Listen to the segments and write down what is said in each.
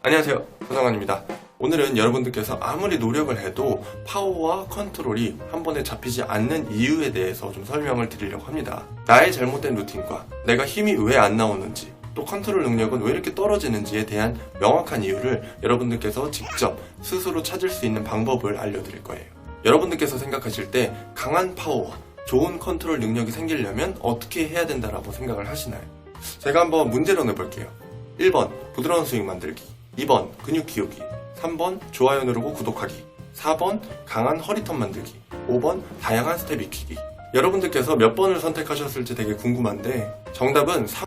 안녕하세요, 서정환입니다. 오늘은 여러분들께서 아무리 노력을 해도 파워와 컨트롤이 한 번에 잡히지 않는 이유에 대해서 좀 설명을 드리려고 합니다. 나의 잘못된 루틴과 내가 힘이 왜 안 나오는지, 또 컨트롤 능력은 왜 이렇게 떨어지는지에 대한 명확한 이유를 여러분들께서 직접 스스로 찾을 수 있는 방법을 알려드릴 거예요. 여러분들께서 생각하실 때 강한 파워와 좋은 컨트롤 능력이 생기려면 어떻게 해야 된다라고 생각을 하시나요? 제가 한번 문제로 내볼게요. 1번 부드러운 스윙 만들기, 2번 근육 키우기, 3번 좋아요 누르고 구독하기, 4번 강한 허리턴 만들기, 5번 다양한 스텝 익히기. 여러분들께서 몇 번을 선택하셨을지 되게 궁금한데 정답은 3...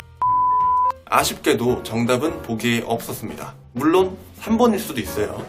아쉽게도 정답은 보기에 없었습니다. 물론 3번일 수도 있어요.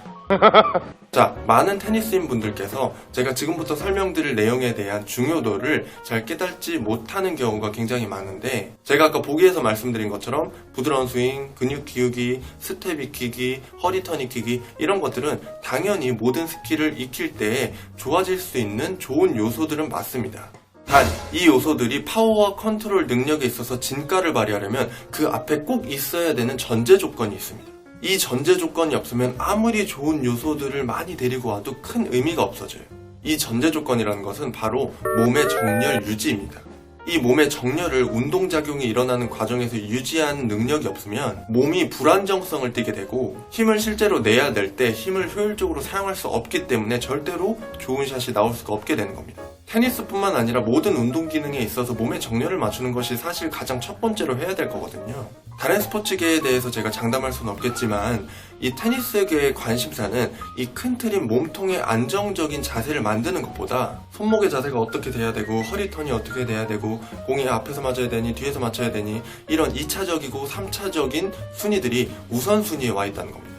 자, 많은 테니스인 분들께서 제가 지금부터 설명드릴 내용에 대한 중요도를 잘 깨닫지 못하는 경우가 굉장히 많은데, 제가 아까 보기에서 말씀드린 것처럼 부드러운 스윙, 근육 키우기, 스텝 익히기, 허리턴 익히기, 이런 것들은 당연히 모든 스킬을 익힐 때 좋아질 수 있는 좋은 요소들은 맞습니다. 단, 이 요소들이 파워와 컨트롤 능력에 있어서 진가를 발휘하려면 그 앞에 꼭 있어야 되는 전제 조건이 있습니다. 이 전제 조건이 없으면 아무리 좋은 요소들을 많이 데리고 와도 큰 의미가 없어져요. 이 전제 조건이라는 것은 바로 몸의 정렬 유지입니다. 이 몸의 정렬을 운동작용이 일어나는 과정에서 유지하는 능력이 없으면 몸이 불안정성을 띠게 되고 힘을 실제로 내야 될 때 힘을 효율적으로 사용할 수 없기 때문에 절대로 좋은 샷이 나올 수가 없게 되는 겁니다. 테니스뿐만 아니라 모든 운동 기능에 있어서 몸의 정렬을 맞추는 것이 사실 가장 첫 번째로 해야 될 거거든요. 다른 스포츠계에 대해서 제가 장담할 수는 없겠지만 이 테니스계의 관심사는 이 큰 틀인 몸통의 안정적인 자세를 만드는 것보다 손목의 자세가 어떻게 돼야 되고 허리턴이 어떻게 돼야 되고 공이 앞에서 맞아야 되니 뒤에서 맞춰야 되니 이런 2차적이고 3차적인 순위들이 우선순위에 와 있다는 겁니다.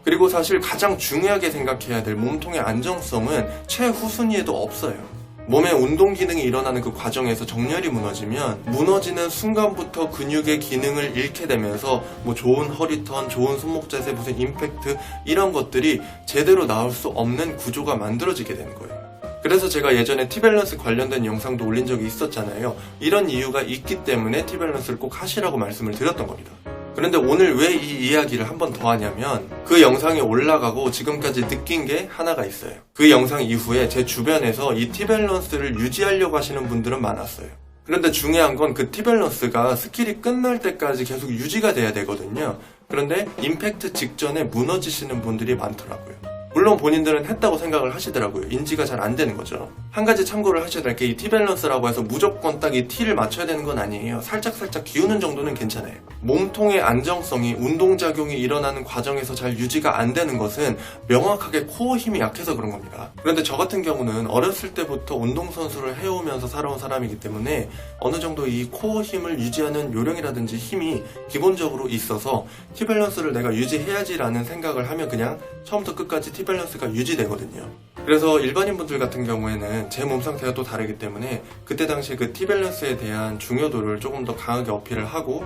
그리고 사실 가장 중요하게 생각해야 될 몸통의 안정성은 최후순위에도 없어요. 몸의 운동 기능이 일어나는 그 과정에서 정렬이 무너지면 무너지는 순간부터 근육의 기능을 잃게 되면서 뭐 좋은 허리턴, 좋은 손목 자세, 무슨 임팩트 이런 것들이 제대로 나올 수 없는 구조가 만들어지게 되는 거예요. 그래서 제가 예전에 티밸런스 관련된 영상도 올린 적이 있었잖아요. 이런 이유가 있기 때문에 티밸런스를 꼭 하시라고 말씀을 드렸던 겁니다. 그런데 오늘 왜 이 이야기를 한 번 더 하냐면 그 영상이 올라가고 지금까지 느낀 게 하나가 있어요. 그 영상 이후에 제 주변에서 이 티밸런스를 유지하려고 하시는 분들은 많았어요. 그런데 중요한 건 그 티밸런스가 스킬이 끝날 때까지 계속 유지가 돼야 되거든요. 그런데 임팩트 직전에 무너지시는 분들이 많더라고요. 물론 본인들은 했다고 생각을 하시더라고요. 인지가 잘 안 되는 거죠. 한 가지 참고를 하셔야 될 게 이 티밸런스라고 해서 무조건 딱 이 티를 맞춰야 되는 건 아니에요. 살짝살짝 기우는 정도는 괜찮아요. 몸통의 안정성이 운동작용이 일어나는 과정에서 잘 유지가 안 되는 것은 명확하게 코어 힘이 약해서 그런 겁니다. 그런데 저 같은 경우는 어렸을 때부터 운동선수를 해오면서 살아온 사람이기 때문에 어느 정도 이 코어 힘을 유지하는 요령이라든지 힘이 기본적으로 있어서 티밸런스를 내가 유지해야지라는 생각을 하면 그냥 처음부터 끝까지 티밸런스가 유지되거든요. 그래서 일반인 분들 같은 경우에는 제 몸 상태가 또 다르기 때문에 그때 당시 그 티밸런스에 대한 중요도를 조금 더 강하게 어필을 하고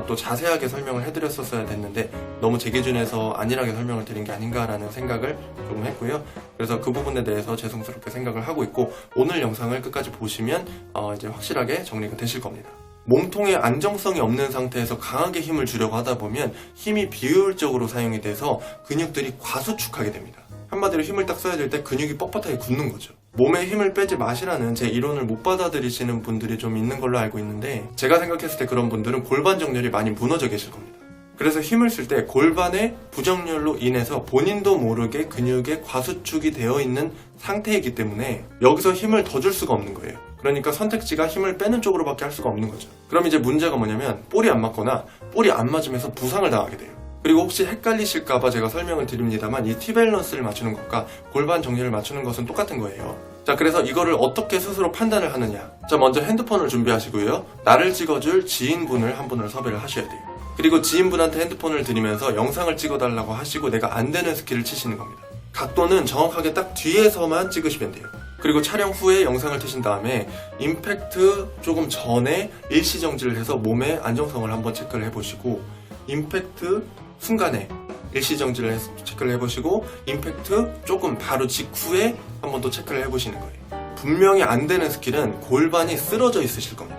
또 자세하게 설명을 해드렸었어야 됐는데 너무 제 기준에서 안일하게 설명을 드린 게 아닌가라는 생각을 조금 했고요. 그래서 그 부분에 대해서 죄송스럽게 생각을 하고 있고 오늘 영상을 끝까지 보시면 이제 확실하게 정리가 되실 겁니다. 몸통의 안정성이 없는 상태에서 강하게 힘을 주려고 하다 보면 힘이 비효율적으로 사용이 돼서 근육들이 과수축하게 됩니다. 한마디로 힘을 딱 써야 될 때 근육이 뻣뻣하게 굳는 거죠. 몸에 힘을 빼지 마시라는 제 이론을 못 받아들이시는 분들이 좀 있는 걸로 알고 있는데 제가 생각했을 때 그런 분들은 골반 정렬이 많이 무너져 계실 겁니다. 그래서 힘을 쓸 때 골반의 부정렬로 인해서 본인도 모르게 근육에 과수축이 되어 있는 상태이기 때문에 여기서 힘을 더 줄 수가 없는 거예요. 그러니까 선택지가 힘을 빼는 쪽으로밖에 할 수가 없는 거죠. 그럼 이제 문제가 뭐냐면 볼이 안 맞거나 볼이 안 맞으면서 부상을 당하게 돼요. 그리고 혹시 헷갈리실까봐 제가 설명을 드립니다만 이 티밸런스를 맞추는 것과 골반 정렬을 맞추는 것은 똑같은 거예요. 자, 그래서 이거를 어떻게 스스로 판단을 하느냐. 자, 먼저 핸드폰을 준비하시고요. 나를 찍어줄 지인분을 한 분을 섭외를 하셔야 돼요. 그리고 지인분한테 핸드폰을 드리면서 영상을 찍어달라고 하시고 내가 안 되는 스킬을 치시는 겁니다. 각도는 정확하게 딱 뒤에서만 찍으시면 돼요. 그리고 촬영 후에 영상을 트신 다음에 임팩트 조금 전에 일시정지를 해서 몸의 안정성을 한번 체크를 해보시고 임팩트 순간에 일시정지를 해서 체크를 해보시고 임팩트 조금 바로 직후에 한 번 더 체크를 해보시는 거예요. 분명히 안 되는 스킬은 골반이 쓰러져 있으실 겁니다.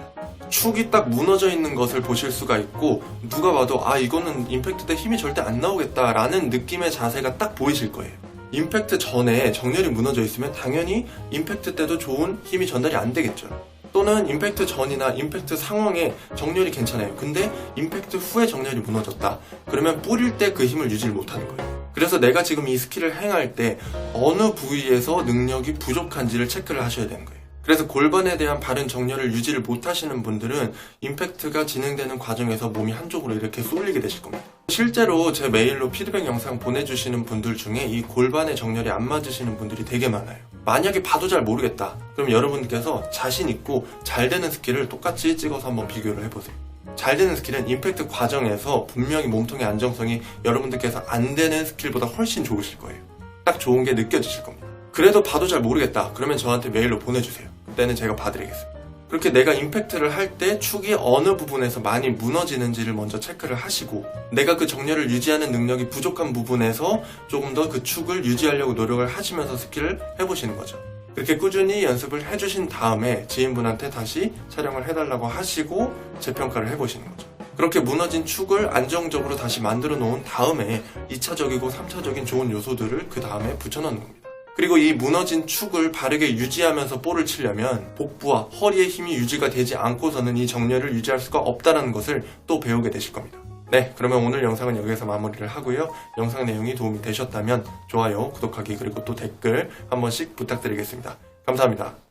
축이 딱 무너져 있는 것을 보실 수가 있고, 누가 봐도 아 이거는 임팩트 때 힘이 절대 안 나오겠다 라는 느낌의 자세가 딱 보이실 거예요. 임팩트 전에 정렬이 무너져 있으면 당연히 임팩트 때도 좋은 힘이 전달이 안 되겠죠. 또는 임팩트 전이나 임팩트 상황에 정렬이 괜찮아요. 근데 임팩트 후에 정렬이 무너졌다. 그러면 뿌릴 때 그 힘을 유지를 못하는 거예요. 그래서 내가 지금 이 스킬을 행할 때 어느 부위에서 능력이 부족한지를 체크를 하셔야 되는 거예요. 그래서 골반에 대한 바른 정렬을 유지를 못하시는 분들은 임팩트가 진행되는 과정에서 몸이 한쪽으로 이렇게 쏠리게 되실 겁니다. 실제로 제 메일로 피드백 영상 보내주시는 분들 중에 이 골반의 정렬이 안 맞으시는 분들이 되게 많아요. 만약에 봐도 잘 모르겠다. 그럼 여러분께서 자신 있고 잘 되는 스킬을 똑같이 찍어서 한번 비교를 해보세요. 잘 되는 스킬은 임팩트 과정에서 분명히 몸통의 안정성이 여러분들께서 안 되는 스킬보다 훨씬 좋으실 거예요. 딱 좋은 게 느껴지실 겁니다. 그래도 봐도 잘 모르겠다. 그러면 저한테 메일로 보내주세요. 그때는 제가 봐드리겠습니다. 그렇게 내가 임팩트를 할 때 축이 어느 부분에서 많이 무너지는지를 먼저 체크를 하시고, 내가 그 정렬을 유지하는 능력이 부족한 부분에서 조금 더 그 축을 유지하려고 노력을 하시면서 스킬을 해보시는 거죠. 그렇게 꾸준히 연습을 해주신 다음에 지인분한테 다시 촬영을 해달라고 하시고 재평가를 해보시는 거죠. 그렇게 무너진 축을 안정적으로 다시 만들어 놓은 다음에 2차적이고 3차적인 좋은 요소들을 그 다음에 붙여넣는 겁니다. 그리고 이 무너진 축을 바르게 유지하면서 볼을 치려면 복부와 허리의 힘이 유지가 되지 않고서는 이 정렬을 유지할 수가 없다는 것을 또 배우게 되실 겁니다. 네, 그러면 오늘 영상은 여기서 마무리를 하고요. 영상 내용이 도움이 되셨다면 좋아요, 구독하기, 그리고 또 댓글 한 번씩 부탁드리겠습니다. 감사합니다.